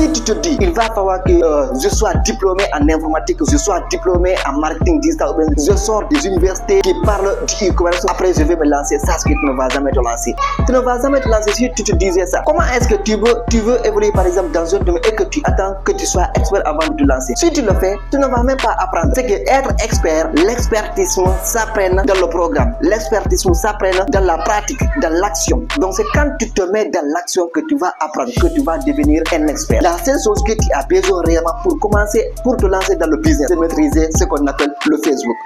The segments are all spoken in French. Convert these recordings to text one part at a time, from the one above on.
Si tu te dis, il va falloir que je sois diplômé en informatique, je sois diplômé en marketing digital, je sors des universités qui parlent du e-commerce, après je vais me lancer, sache que tu ne vas jamais te lancer. Tu ne vas jamais te lancer si tu te disais ça. Comment est-ce que tu veux évoluer par exemple dans un domaine et que tu attends que tu sois expert avant de te lancer? Si tu le fais, tu ne vas même pas apprendre. C'est que être expert, l'expertisme s'apprenne dans le programme. L'expertisme s'apprenne dans la pratique, dans l'action. Donc c'est quand tu te mets dans l'action que tu vas apprendre, que tu vas devenir un expert. La seule chose que tu as besoin réellement pour commencer, pour te lancer dans le business, c'est maîtriser ce qu'on appelle le Facebook.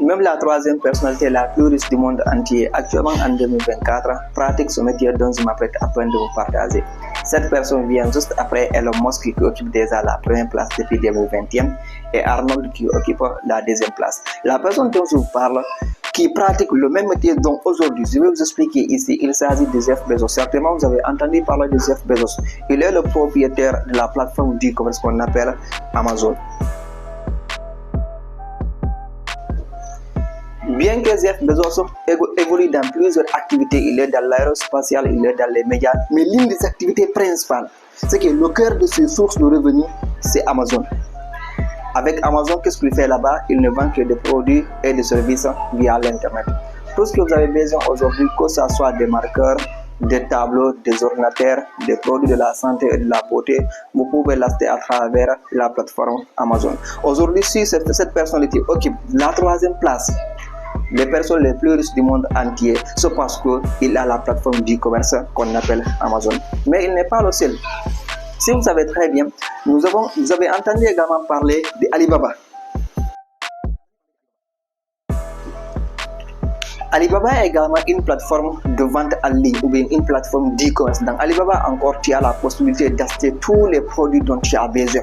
Même la troisième personnalité la plus riche du monde entier, actuellement en 2024, pratique ce métier dont je m'apprête à peine de vous partager. Cette personne vient juste après Elon Musk qui occupe déjà la première place depuis 2021 et Arnold qui occupe la deuxième place. La personne dont je vous parle, qui pratique le même métier dont aujourd'hui je vais vous expliquer ici, il s'agit de Jeff Bezos. Certainement vous avez entendu parler de Jeff Bezos. Il est le propriétaire de la plateforme d'e-commerce qu'on appelle Amazon. Bien que Jeff Bezos évolue dans plusieurs activités, il est dans l'aérospatial, il est dans les médias, mais l'une des activités principales, c'est que le cœur de ses sources de revenus, c'est Amazon. Avec Amazon, qu'est-ce qu'il fait là-bas? Il ne vend que des produits et des services via l'Internet. Tout ce que vous avez besoin aujourd'hui, que ce soit des marqueurs, des tableaux, des ordinateurs, des produits de la santé et de la beauté, vous pouvez l'acheter à travers la plateforme Amazon. Aujourd'hui, si cette personnalité occupe la troisième place, les personnes les plus riches du monde entier, c'est parce qu'il a la plateforme d'e-commerce qu'on appelle Amazon. Mais il n'est pas le seul. Si vous savez très bien, vous avez entendu également parler d'Alibaba. Alibaba est également une plateforme de vente en ligne ou bien une plateforme d'e-commerce. Dans Alibaba encore, tu as la possibilité d'acheter tous les produits dont tu as besoin.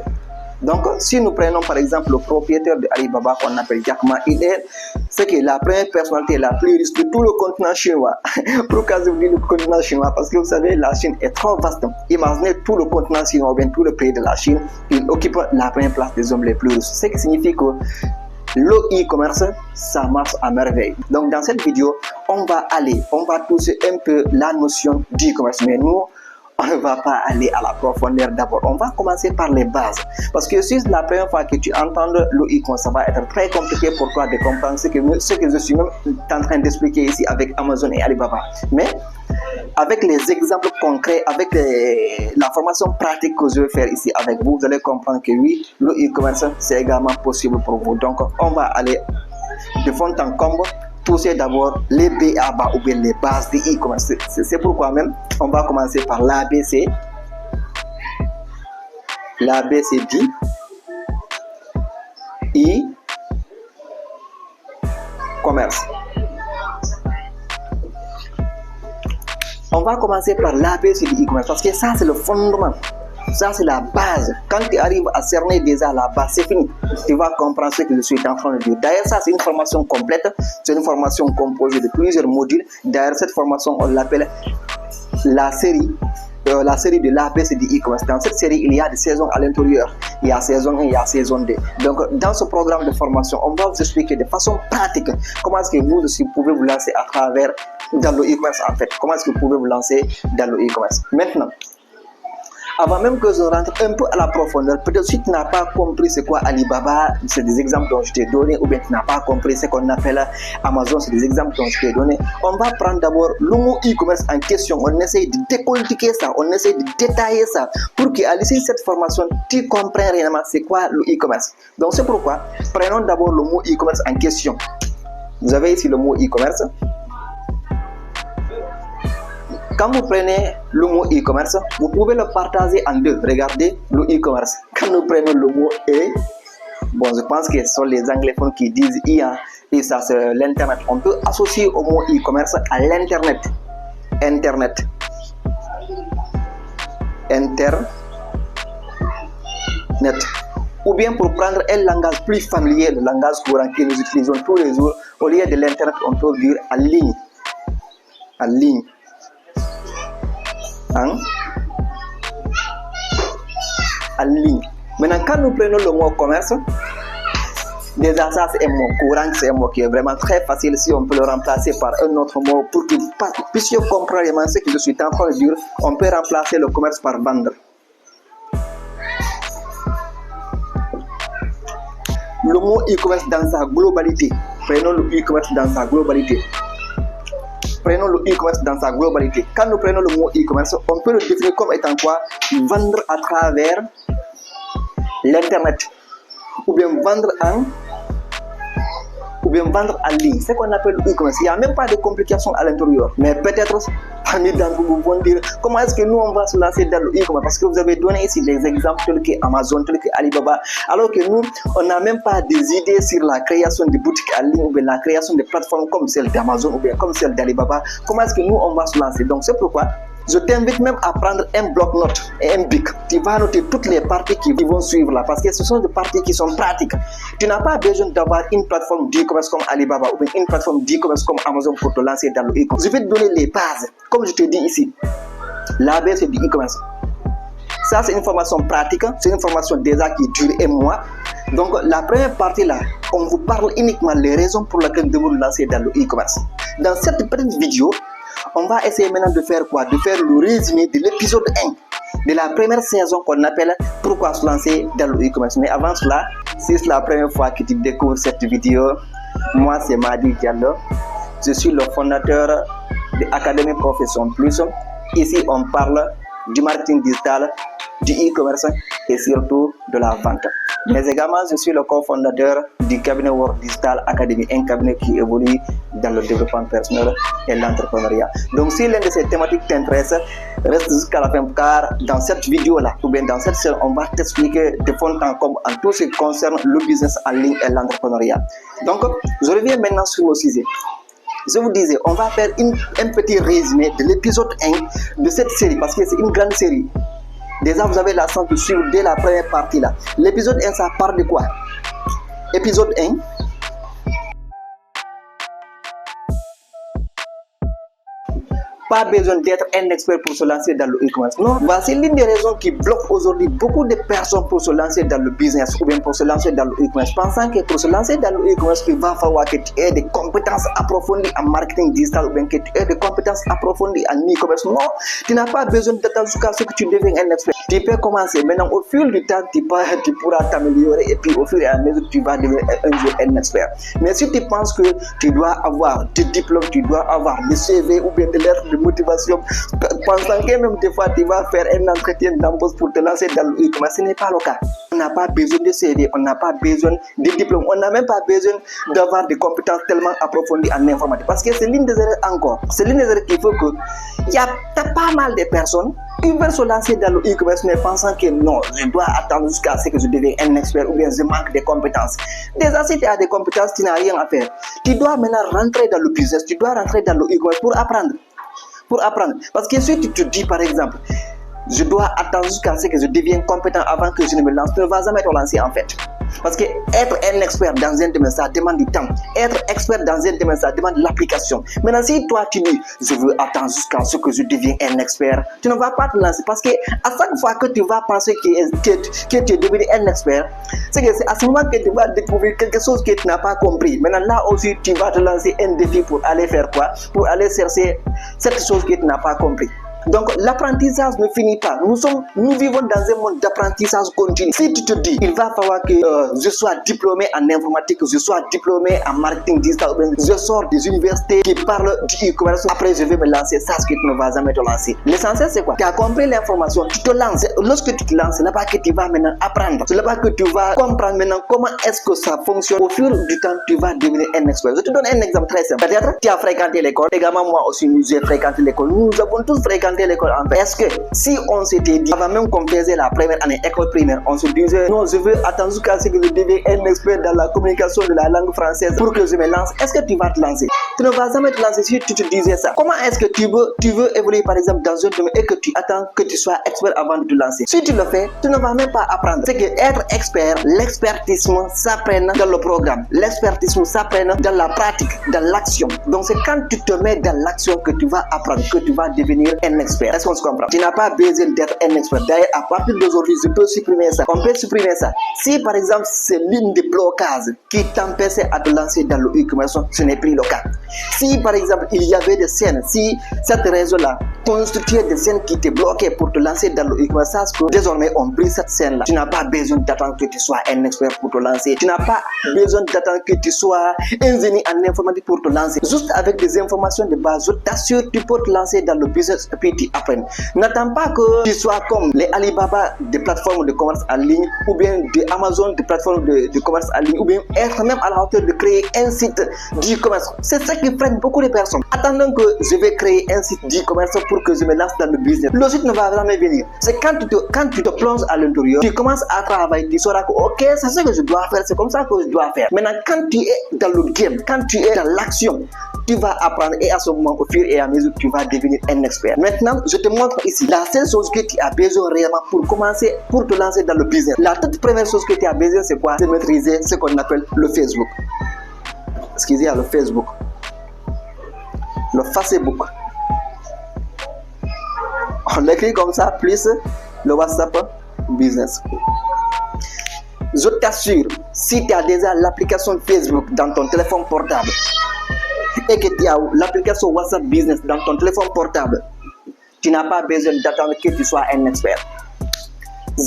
Donc, si nous prenons par exemple le propriétaire de Alibaba qu'on appelle Jack Ma, c'est que la première personnalité la plus riche de tout le continent chinois. Pourquoi je vous dis le continent chinois? Parce que vous savez, la Chine est trop vaste. Imaginez tout le continent chinois ou bien tout le pays de la Chine, il occupe la première place des hommes les plus riches. Ce qui signifie que le e-commerce, ça marche à merveille. Donc, dans cette vidéo, on va toucher un peu la notion d'e-commerce. Mais nous, on ne va pas aller à la profondeur d'abord. On va commencer par les bases. Parce que si c'est la première fois que tu entends le e-commerce, ça va être très compliqué pour toi de comprendre ce que je suis même en train d'expliquer ici avec Amazon et Alibaba. Mais avec les exemples concrets, avec la formation pratique que je vais faire ici avec vous, vous allez comprendre que oui, le e-commerce, c'est également possible pour vous. Donc, on va aller de fond en comble, toucher d'abord les BABA ou bien les bases de e-commerce. C'est pourquoi même, on va commencer par l'ABC. L'ABC dit e-commerce. On va commencer par l'ABC de e-commerce parce que ça, c'est le fondement. Ça, c'est la base. Quand tu arrives à cerner déjà la base, c'est fini. Tu vas comprendre ce que je suis en train de dire. D'ailleurs, ça, c'est une formation complète. C'est une formation composée de plusieurs modules. D'ailleurs, cette formation, on l'appelle la série de l'ABC de e-commerce. Dans cette série, il y a des saisons à l'intérieur. Il y a saison 1, il y a saison 2. Donc, dans ce programme de formation, on va vous expliquer de façon pratique comment est-ce que vous aussi pouvez vous lancer à travers dans le e-commerce en fait. Comment est-ce que vous pouvez vous lancer dans le e-commerce. Maintenant, avant même que je rentre un peu à la profondeur, peut-être si tu n'as pas compris c'est quoi Alibaba, c'est des exemples dont je t'ai donné, ou bien tu n'as pas compris ce qu'on appelle Amazon, c'est des exemples dont je t'ai donné. On va prendre d'abord le mot e-commerce en question, on essaye de décortiquer ça, on essaye de détailler ça, pour qu'à l'issue de cette formation, tu comprennes réellement c'est quoi le e-commerce. Donc c'est pourquoi, prenons d'abord le mot e-commerce en question. Vous avez ici le mot e-commerce. Quand vous prenez le mot e-commerce, vous pouvez le partager en deux. Regardez le e-commerce. Quand nous prenons le mot e, bon, je pense que ce sont les anglophones qui disent et ça c'est l'internet. On peut associer au mot e-commerce à l'internet. Internet. Ou bien pour prendre un langage plus familier, le langage courant que nous utilisons tous les jours, au lieu de l'internet, on peut dire en ligne. En ligne. En ligne. Maintenant, quand nous prenons le mot commerce, Déjà, ça, c'est un mot courant, c'est un mot qui est vraiment très facile si on peut le remplacer par un autre mot pour que vous puissiez comprendre vraiment ce que je suis en train de dire. On peut remplacer le commerce par vendre. Le mot e-commerce dans sa globalité. Prenons le e-commerce dans sa globalité. Prenons le e-commerce dans sa globalité. Quand nous prenons le mot e-commerce, on peut le définir comme étant quoi? Vendre à travers l'internet. Ou bien vendre en ligne. C'est ce qu'on appelle le e-commerce. Il n'y a même pas de complications à l'intérieur. Mais peut-être parmi d'entre vous vont dire comment est-ce que nous on va se lancer dans le e-commerce, parce que vous avez donné ici des exemples tels que Amazon, tels que Alibaba, alors que nous on n'a même pas des idées sur la création de boutiques en ligne ou bien la création de plateformes comme celle d'Amazon ou bien comme celle d'Alibaba. Comment est-ce que nous on va se lancer? Donc c'est pourquoi je t'invite même à prendre un bloc-notes et un bic. Tu vas noter toutes les parties qui vont suivre là, parce que ce sont des parties qui sont pratiques. Tu n'as pas besoin d'avoir une plateforme d'e-commerce comme Alibaba ou bien une plateforme d'e-commerce comme Amazon pour te lancer dans le e-commerce. Je vais te donner les bases. Comme je te dis ici, l'ABC du e-commerce. Ça, c'est une formation pratique, c'est une formation déjà qui dure un mois. Donc, la première partie là, on vous parle uniquement des raisons pour lesquelles vous devez vous lancer dans le e-commerce. Dans cette petite vidéo, on va essayer maintenant de faire quoi? De faire le résumé de l'épisode 1 de la première saison qu'on appelle Pourquoi se lancer dans le e-commerce. Mais avant cela, si c'est la première fois que tu découvres cette vidéo, moi c'est Madi Diallo. Je suis le fondateur de Académie Profession Plus. Ici, on parle du marketing digital, du e-commerce et surtout de la vente. Mais également, je suis le cofondateur du cabinet World Digital Academy, un cabinet qui évolue dans le développement personnel et l'entrepreneuriat. Donc, si l'une de ces thématiques t'intéresse, reste jusqu'à la fin, car dans cette vidéo-là, ou bien dans cette série, on va t'expliquer de fond en comble en tout ce qui concerne le business en ligne et l'entrepreneuriat. Donc, je reviens maintenant sur le sujet. Je vous disais, on va faire un petit résumé de l'épisode 1 de cette série, parce que c'est une grande série. Déjà, vous avez la chance de suivre dès la première partie là. L'épisode 1, ça parle de quoi? Épisode 1. Pas besoin d'être un expert pour se lancer dans le e-commerce. Non, voici l'une des raisons qui bloquent aujourd'hui beaucoup de personnes pour se lancer dans le business ou bien pour se lancer dans le e-commerce. Pensant que pour se lancer dans le e-commerce, il va falloir que tu aies des compétences approfondies en marketing digital ou bien que tu aies des compétences approfondies en e-commerce. Non, tu n'as pas besoin d'attendre jusqu'à ce que tu deviennes un expert. Tu peux commencer maintenant au fil du temps, tu pourras t'améliorer et puis au fur et à mesure, tu vas devenir un jour un expert. Mais si tu penses que tu dois avoir des diplômes, tu dois avoir des CV ou bien des lettres de motivation, pensant que même des fois tu vas faire un entretien d'embauche pour te lancer dans le e-commerce, ce n'est pas le cas. On n'a pas besoin de CV, on n'a pas besoin de diplôme, on n'a même pas besoin d'avoir des compétences tellement approfondies en informatique, parce que c'est l'une des erreurs encore. C'est l'une des erreurs qu'il faut que il y a pas mal de personnes qui veulent se lancer dans le e-commerce mais pensant que non, je dois attendre jusqu'à ce que je devienne un expert ou bien je manque de compétences. Déjà, si tu as des compétences, tu n'as rien à faire. Tu dois maintenant rentrer dans le business, tu dois rentrer dans le e-commerce pour apprendre. Parce que si tu te dis par exemple, je dois attendre jusqu'à ce que je devienne compétent avant que je ne me lance, tu ne vas jamais te lancer en fait. Parce que être un expert dans un domaine, ça demande du temps. Être expert dans un domaine, ça demande l'application. Maintenant, si toi tu dis, je veux attendre jusqu'à ce que je devienne un expert, tu ne vas pas te lancer. Parce que à chaque fois que tu vas penser que tu es devenu un expert, c'est à ce moment que tu vas découvrir quelque chose que tu n'as pas compris. Maintenant, là aussi, tu vas te lancer un défi pour aller faire quoi? Pour aller chercher cette chose que tu n'as pas compris. Donc l'apprentissage ne finit pas. Nous vivons dans un monde d'apprentissage continu. Si tu te dis, il va falloir que je sois diplômé en informatique, je sois diplômé en marketing digital, je sors des universités qui parlent du e-commerce, après je vais me lancer, ça ce que tu ne vas jamais te lancer. L'essentiel c'est quoi? Tu as compris l'information, tu te lances. Lorsque tu te lances, c'est là-bas que tu vas maintenant apprendre. C'est là-bas que tu vas comprendre maintenant comment est-ce que ça fonctionne. Au fur du temps, tu vas devenir un expert. Je te donne un exemple très simple. Peut-être tu as fréquenté l'école, également moi aussi j'ai fréquenté l'école. Nous avons tous fréquenté l'école en fait. Est-ce que si on s'était dit avant même qu'on faisait la première année école primaire, on se disait non, je veux attendre jusqu'à ce que je devienne un expert dans la communication de la langue française pour que je me lance, est-ce que tu vas te lancer? Tu ne vas jamais te lancer si tu te disais ça. Comment est-ce que tu veux évoluer par exemple dans un domaine et que tu attends que tu sois expert avant de te lancer? Si tu le fais, tu ne vas même pas apprendre. C'est que être expert, l'expertisme s'apprend dans le programme, l'expertisme s'apprend dans la pratique, dans l'action. Donc c'est quand tu te mets dans l'action que tu vas apprendre, que tu vas devenir un expert. Est-ce qu'on se comprend? Tu n'as pas besoin d'être un expert. D'ailleurs, à partir d'aujourd'hui, je peux supprimer ça. On peut supprimer ça. Si par exemple, c'est l'une des blocages qui t'empêchait à te lancer dans le e-commerce, ce n'est plus le cas. Si par exemple, il y avait des scènes, si cette réseau-là constituait des scènes qui te bloquaient pour te lancer dans le e-commerce, sache que désormais, on brise cette scène-là. Tu n'as pas besoin d'attendre que tu sois un expert pour te lancer. Tu n'as pas besoin d'attendre que tu sois ingénieur en informatique pour te lancer. Juste avec des informations de base, je t'assure, tu peux te lancer dans le business et puis tu apprends. N'attends pas que tu sois comme les Alibaba des plateformes de commerce en ligne ou bien des Amazon des plateformes de commerce en ligne ou bien être même à la hauteur de créer un site d'e-commerce. C'est ça qui freine beaucoup de personnes. Attendant que je vais créer un site d'e-commerce pour que je me lance dans le business. Le site ne va jamais venir. C'est quand tu te plonges à l'intérieur, tu commences à travailler, tu sauras que ok, c'est ce que je dois faire, c'est comme ça que je dois faire. Maintenant, quand tu es dans le game, quand tu es dans l'action, tu vas apprendre et à ce moment, au fur et à mesure, tu vas devenir un expert. Maintenant, je te montre ici la seule chose que tu as besoin réellement pour commencer, pour te lancer dans le business. La toute première chose que tu as besoin, c'est quoi? C'est maîtriser ce qu'on appelle le Facebook. Excusez, le Facebook. Le Facebook. On l'écrit comme ça, plus le WhatsApp Business. Je t'assure, si tu as déjà l'application Facebook dans ton téléphone portable et que tu as l'application WhatsApp Business dans ton téléphone portable, tu n'as pas besoin d'attendre que tu sois un expert.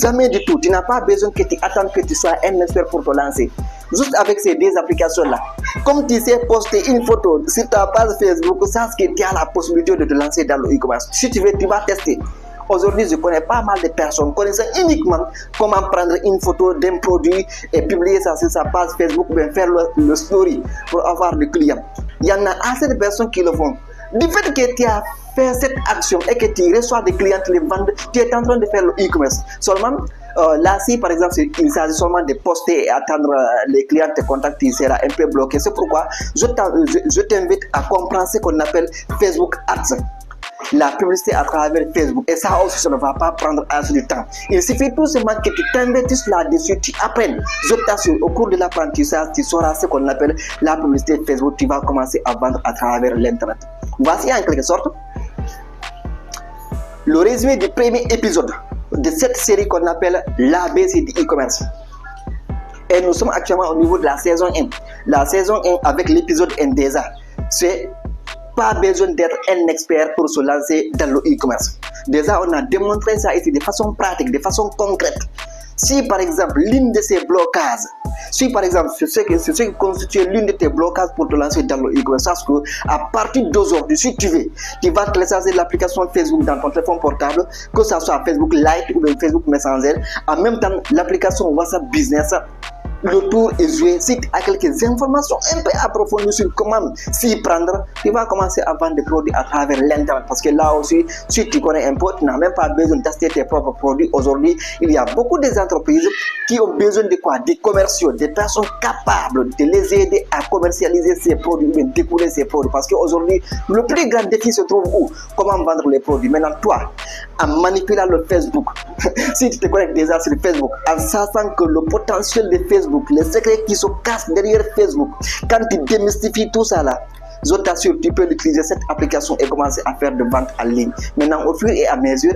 Jamais du tout. Tu n'as pas besoin que tu attendes que tu sois un expert pour te lancer. Juste avec ces deux applications-là. Comme tu sais poster une photo sur ta page Facebook, sache que tu as la possibilité de te lancer dans le e-commerce. Si tu veux, tu vas tester. Aujourd'hui, je connais pas mal de personnes connaissant uniquement comment prendre une photo d'un produit et publier ça sur sa page Facebook ou bien faire le story pour avoir des clients. Il y en a assez de personnes qui le font. Du fait que tu as fait cette action et que tu reçois des clients qui les vendent, tu es en train de faire le e-commerce. Seulement, là, si par exemple il s'agit seulement de poster et attendre les clients te contactent, il sera un peu bloqué. C'est pourquoi je t'invite à comprendre ce qu'on appelle Facebook Ads. La publicité à travers Facebook. Et ça aussi, ça ne va pas prendre assez de temps. Il suffit tout simplement que tu t'investisses là-dessus, tu apprennes. Je t'assure, au cours de l'apprentissage, tu sauras ce qu'on appelle la publicité Facebook. Tu vas commencer à vendre à travers l'Internet. Voici en quelque sorte le résumé du premier épisode de cette série qu'on appelle l'ABC du e-commerce. Et nous sommes actuellement au niveau de la saison 1. La saison 1 avec l'épisode 1 déjà. C'est pas besoin d'être un expert pour se lancer dans le e-commerce. Déjà, on a démontré ça ici de façon pratique, de façon concrète. Si par exemple, l'une de ces blocages, si par exemple, c'est ce qui constitue l'une de tes blocages pour te lancer dans le e-commerce, sache que à partir d'aujourd'hui, si tu veux, tu vas télécharger l'application Facebook dans ton téléphone portable, que ce soit Facebook Lite ou bien Facebook Messenger, en même temps l'application WhatsApp Business. Le tour est joué. Si tu as quelques informations un peu approfondies sur comment s'y prendre, tu vas commencer à vendre des produits à travers l'internet. Parce que là aussi, si tu connais un peu, tu n'as même pas besoin d'acheter tes propres produits. Aujourd'hui, il y a beaucoup d'entreprises qui ont besoin de quoi? Des commerciaux, des personnes capables de les aider à commercialiser ces produits, de découvrir ces produits. Parce qu'aujourd'hui, le plus grand défi se trouve où? Comment vendre les produits. Maintenant, toi, en manipulant le Facebook, si tu te connectes déjà sur Facebook, en sachant que le potentiel de Facebook, les secrets qui se cachent derrière Facebook, quand tu démystifies tout ça là, je t'assure, tu peux utiliser cette application et commencer à faire de ventes en ligne. Maintenant, au fur et à mesure,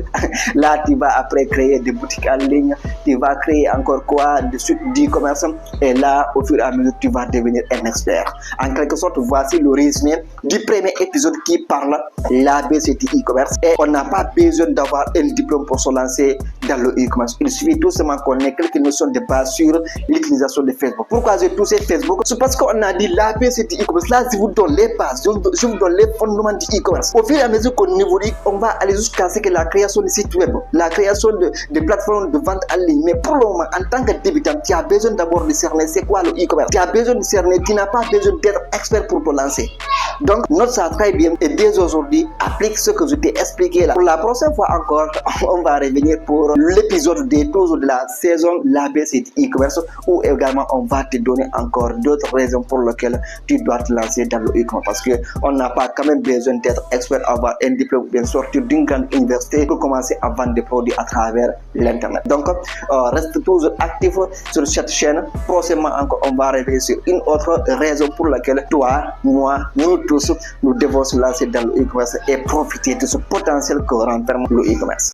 là, tu vas après créer des boutiques en ligne, tu vas créer encore quoi, des suites d'e-commerce, et là, au fur et à mesure, tu vas devenir un expert. En quelque sorte, voici le résumé du premier épisode qui parle l'ABC du e-commerce. Et on n'a pas besoin d'avoir un diplôme pour se lancer dans le e-commerce. Il suffit tout simplement qu'on ait quelques notions de base sur l'utilisation de Facebook. Pourquoi j'ai touché Facebook? C'est parce qu'on a dit l'ABC du e-commerce. Là, si vous donnez je vous donne les fondements du e-commerce. Au fur et à mesure qu'on évolue, on va aller jusqu'à ce que la création de sites web, la création de plateformes de vente en ligne. Mais pour le moment, en tant que débutant, tu as besoin d'abord de cerner c'est quoi le e-commerce. Tu as besoin de cerner, tu n'as pas besoin d'être expert pour te lancer. Donc, note ça très bien et dès aujourd'hui, applique ce que je t'ai expliqué là. Pour la prochaine fois encore, on va revenir pour l'épisode des toujours de la saison l'ABC du e-commerce où également on va te donner encore d'autres raisons pour lesquelles tu dois te lancer dans le e-commerce. Parce qu'on n'a pas quand même besoin d'être expert, avoir un diplôme, bien sortir d'une grande université pour commencer à vendre des produits à travers l'internet. Donc, reste toujours actif sur cette chaîne. Prochainement encore, on va revenir sur une autre raison pour laquelle toi, moi, nous tous, nous devons se lancer dans le e-commerce et profiter de ce potentiel que renferme le e-commerce.